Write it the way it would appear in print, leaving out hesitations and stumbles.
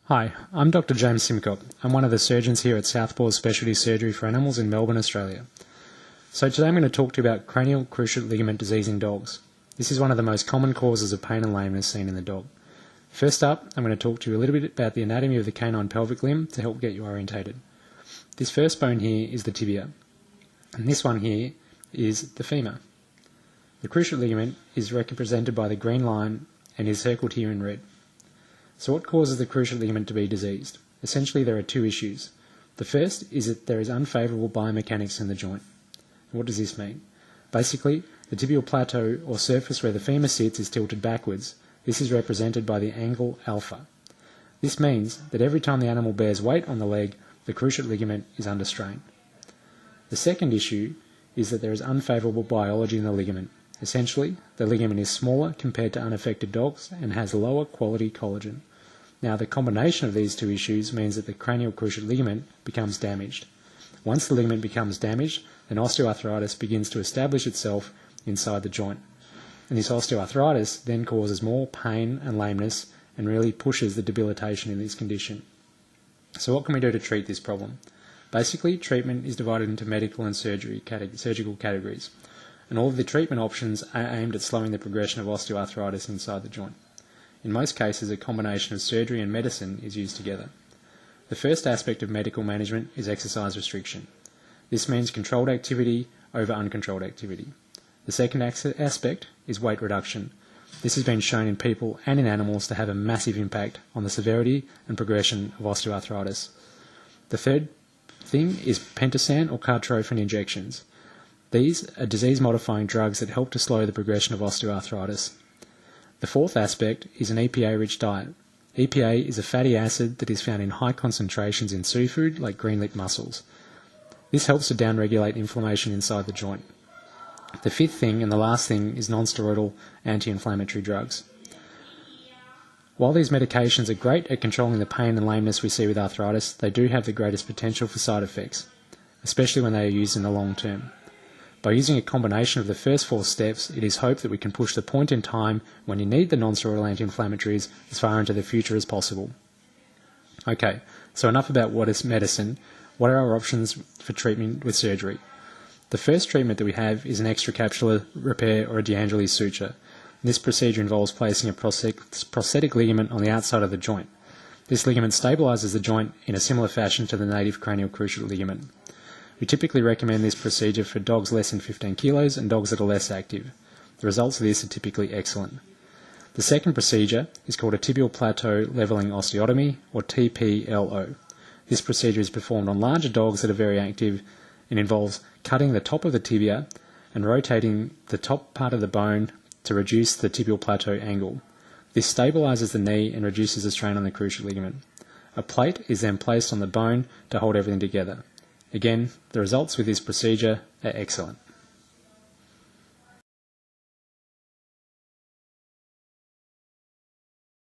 Hi, I'm Dr. James Simcock. I'm one of the surgeons here at Southpaw Specialty Surgery for Animals in Melbourne, Australia. So today I'm going to talk to you about cranial cruciate ligament disease in dogs. This is one of the most common causes of pain and lameness seen in the dog. First up, I'm going to talk to you a little bit about the anatomy of the canine pelvic limb to help get you orientated. This first bone here is the tibia, and this one here is the femur. The cruciate ligament is represented by the green line and is circled here in red. So what causes the cruciate ligament to be diseased? Essentially there are two issues. The first is that there is unfavourable biomechanics in the joint. What does this mean? Basically, the tibial plateau or surface where the femur sits is tilted backwards. This is represented by the angle alpha. This means that every time the animal bears weight on the leg, the cruciate ligament is under strain. The second issue is that there is unfavourable biology in the ligament. Essentially, the ligament is smaller compared to unaffected dogs and has lower quality collagen. Now, the combination of these two issues means that the cranial cruciate ligament becomes damaged. Once the ligament becomes damaged, then osteoarthritis begins to establish itself inside the joint. And this osteoarthritis then causes more pain and lameness and really pushes the debilitation in this condition. So what can we do to treat this problem? Basically, treatment is divided into medical and surgical categories, and all of the treatment options are aimed at slowing the progression of osteoarthritis inside the joint. In most cases, a combination of surgery and medicine is used together. The first aspect of medical management is exercise restriction. This means controlled activity over uncontrolled activity. The second aspect is weight reduction. This has been shown in people and in animals to have a massive impact on the severity and progression of osteoarthritis. The third thing is pentosan or cartrophin injections. These are disease-modifying drugs that help to slow the progression of osteoarthritis. The fourth aspect is an EPA-rich diet. EPA is a fatty acid that is found in high concentrations in seafood like green-lipped mussels. This helps to downregulate inflammation inside the joint. The fifth thing and the last thing is non-steroidal anti-inflammatory drugs. While these medications are great at controlling the pain and lameness we see with arthritis, they do have the greatest potential for side effects, especially when they are used in the long term. By using a combination of the first four steps, it is hoped that we can push the point in time when you need the non-steroidal anti-inflammatories as far into the future as possible. Okay, so enough about what is medicine. What are our options for treatment with surgery? The first treatment that we have is an extracapsular repair or a de-Angelis suture. This procedure involves placing a prosthetic ligament on the outside of the joint. This ligament stabilises the joint in a similar fashion to the native cranial cruciate ligament. We typically recommend this procedure for dogs less than 15 kilos and dogs that are less active. The results of this are typically excellent. The second procedure is called a tibial plateau levelling osteotomy, or TPLO. This procedure is performed on larger dogs that are very active and involves cutting the top of the tibia and rotating the top part of the bone to reduce the tibial plateau angle. This stabilises the knee and reduces the strain on the cruciate ligament. A plate is then placed on the bone to hold everything together. Again, the results with this procedure are excellent.